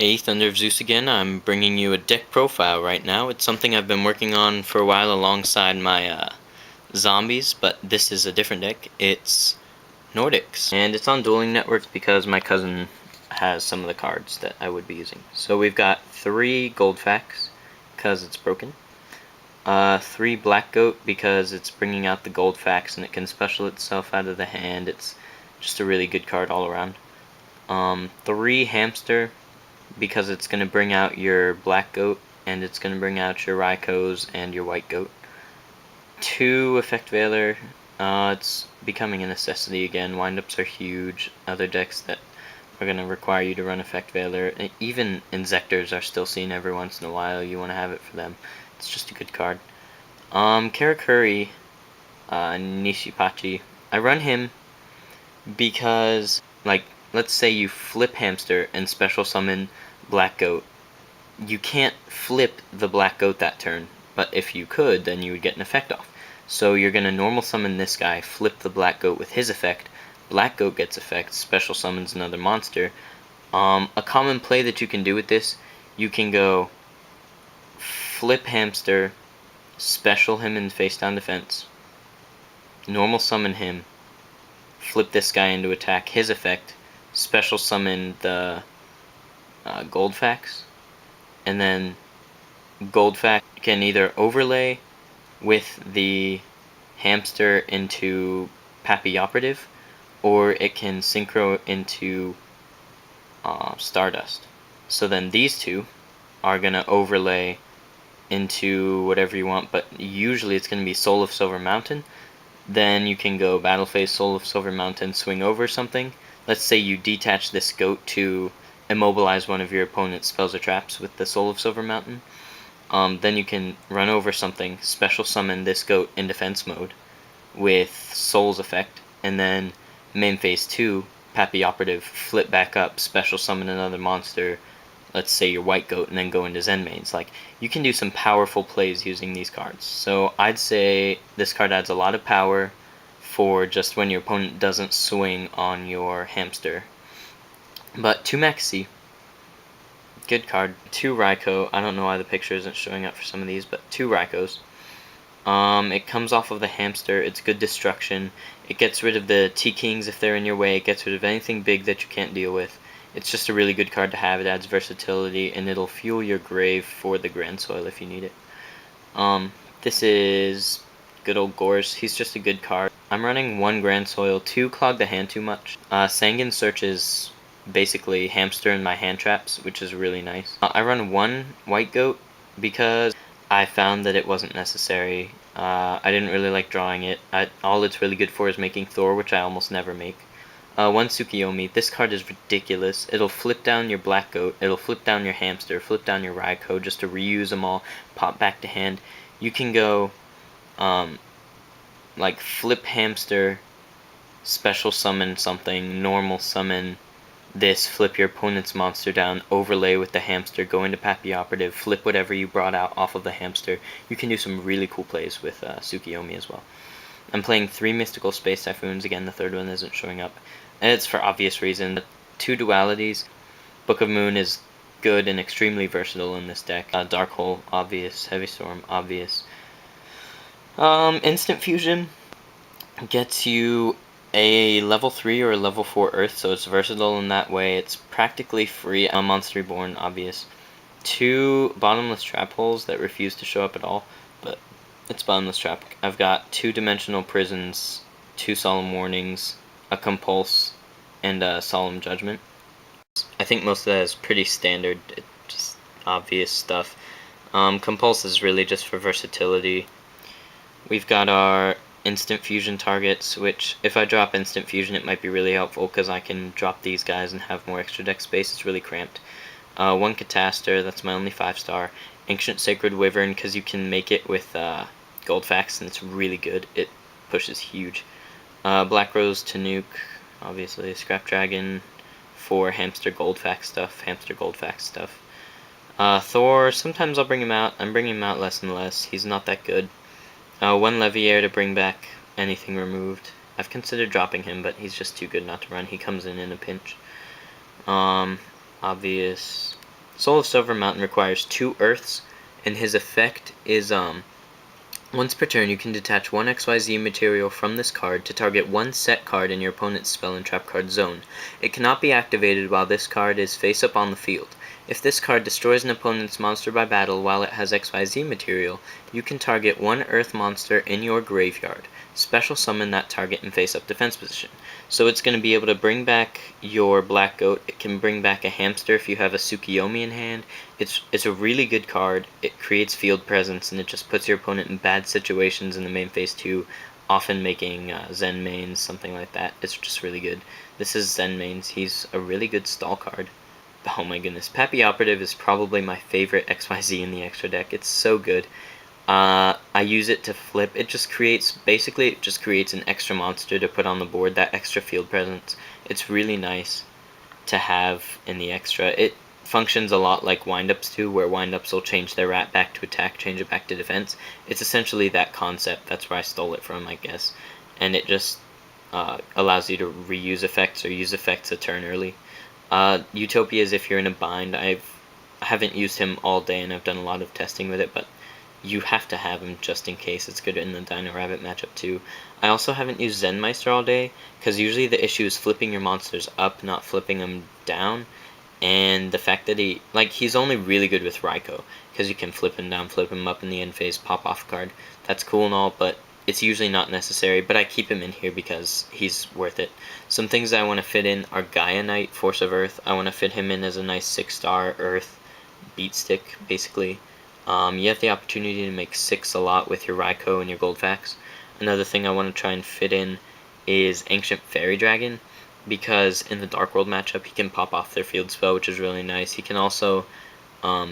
Hey, Thunder of Zeus again. I'm bringing you a deck profile right now. It's something I've been working on for a while alongside my zombies, but this is a different deck. It's Nordics, and it's on Dueling Networks because my cousin has some of the cards that I would be using. So we've got 3 Gold Facts because it's broken, 3 Black Goat because it's bringing out the Gold Facts and it can special itself out of the hand. It's just a really good card all around. 3 Hamster because it's going to bring out your Black Goat, and it's going to bring out your Raikos and your White Goat. 2 Effect Veiler, it's becoming a necessity again. Windups are huge. Other decks that are going to require you to run Effect Veiler, even Insectors are still seen every once in a while. You want to have it for them. It's just a good card. Karakuri, Nishipachi, I run him because, like, let's say you flip Hamster and special summon Black Goat. You can't flip the Black Goat that turn, but if you could, then you would get an effect off. So you're going to normal summon this guy, flip the Black Goat with his effect, Black Goat gets effect, special summons another monster. A common play that you can do with this, you can go flip Hamster, special him in face down defense, normal summon him, flip this guy into attack, his effect, special summon the Gold Facts, and then Gold Fact can either overlay with the Hamster into Pappy Operative, or it can synchro into Stardust. So then these two are going to overlay into whatever you want, but usually it's going to be Soul of Silver Mountain. Then you can go Battle Phase, Soul of Silver Mountain, swing over something. Let's say you detach this goat to immobilize one of your opponent's spells or traps with the Soul of Silver Mountain. Then you can run over something, special summon this goat in defense mode with Soul's effect, and then main phase 2, Pappy Operative, flip back up, special summon another monster, let's say your White Goat, and then go into Zen mains. Like, you can do some powerful plays using these cards. So I'd say this card adds a lot of power for just when your opponent doesn't swing on your Hamster. But 2 Maxi, good card. 2 Raiko, I don't know why the picture isn't showing up for some of these, but 2 Raikos. It comes off of the Hamster, it's good destruction. It gets rid of the T-Kings if they're in your way, it gets rid of anything big that you can't deal with. It's just a really good card to have. It adds versatility, and it'll fuel your grave for the Grand Soil if you need it. This is good old Gorse. He's just a good card. I'm running 1 Grand Soil, 2 Clog the Hand too much. Sanguine Search is basically Hamster in my hand traps, which is really nice. I run 1 White Goat because I found that it wasn't necessary. I didn't really like drawing it. All it's really good for is making Thor, which I almost never make. 1 Tsukiyomi. This card is ridiculous. It'll flip down your Black Goat, it'll flip down your Hamster, flip down your Raiko just to reuse them all, pop back to hand. You can go, like, flip Hamster, special summon something, normal summon this, flip your opponent's monster down, overlay with the Hamster, go into Pappy Operative, flip whatever you brought out off of the Hamster. You can do some really cool plays with Tsukiyomi as well. I'm playing 3 Mystical Space Typhoons. Again, the third one isn't showing up. And it's for obvious reason. 2 dualities. Book of Moon is good and extremely versatile in this deck. Dark Hole, obvious. Heavy Storm, obvious. Instant Fusion gets you a level 3 or a level 4 Earth, so it's versatile in that way. It's practically free. Monster Reborn, obvious. 2 Bottomless Trap Holes that refuse to show up at all, but it's Bottomless Trap. I've got 2 Dimensional Prisons, 2 Solemn Warnings, a Compulse, and a Solemn Judgment. I think most of that is pretty standard, just obvious stuff. Compulse is really just for versatility. We've got our Instant Fusion targets, which if I drop Instant Fusion it might be really helpful because I can drop these guys and have more extra deck space. It's really cramped. 1 Cataster, that's my only 5-star. Ancient Sacred Wyvern, because you can make it with Gold Facts and it's really good. It pushes huge. Black Rose to nuke, obviously. Scrap Dragon for Hamster Gold Fact stuff. Hamster Gold Fact stuff. Thor, sometimes I'll bring him out. I'm bringing him out less and less. He's not that good. 1 Leviair to bring back anything removed. I've considered dropping him, but he's just too good not to run. He comes in a pinch. Obvious. Soul of Silver Mountain requires 2 Earths, and his effect is, once per turn, you can detach one XYZ material from this card to target one set card in your opponent's spell and trap card zone. It cannot be activated while this card is face up on the field. If this card destroys an opponent's monster by battle while it has XYZ material, you can target one Earth monster in your graveyard. Special summon that target in face up defense position. So it's going to be able to bring back your Black Goat. It can bring back a Hamster if you have a Tsukiyomi in hand. It's a really good card. It creates field presence, and it just puts your opponent in bad situations in the main phase too, often making Zen mains, something like that. It's just really good. This is Zen mains. He's a really good stall card. Oh my goodness. Pappy Operative is probably my favorite XYZ in the extra deck. It's so good. I use it to flip. It just creates an extra monster to put on the board, that extra field presence. It's really nice to have in the extra. It functions a lot like windups do, where windups will change their rat back to attack, change it back to defense. It's essentially that concept. That's where I stole it from, I guess. And it just allows you to reuse effects or use effects a turn early. Utopia is if you're in a bind. I haven't used him all day, and I've done a lot of testing with it, but you have to have him just in case. It's good in the Dino Rabbit matchup too. I also haven't used Zenmeister all day, because usually the issue is flipping your monsters up, not flipping them down. And the fact that he's only really good with Raikou, because you can flip him down, flip him up in the end phase, pop off a card. That's cool and all, but it's usually not necessary, but I keep him in here because he's worth it. Some things I want to fit in are Gaia Knight, Force of Earth. I want to fit him in as a nice 6-star Earth beat stick, basically. You have the opportunity to make 6 a lot with your Raikou and your Goldfax. Another thing I want to try and fit in is Ancient Fairy Dragon, because in the Dark World matchup he can pop off their field spell, which is really nice. He can also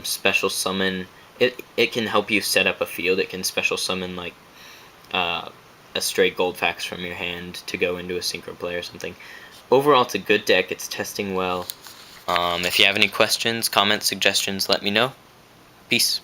special summon. It can help you set up a field. It can special summon like a stray Goldfax from your hand to go into a synchro play or something. Overall, it's a good deck. It's testing well. If you have any questions, comments, suggestions, let me know. Peace.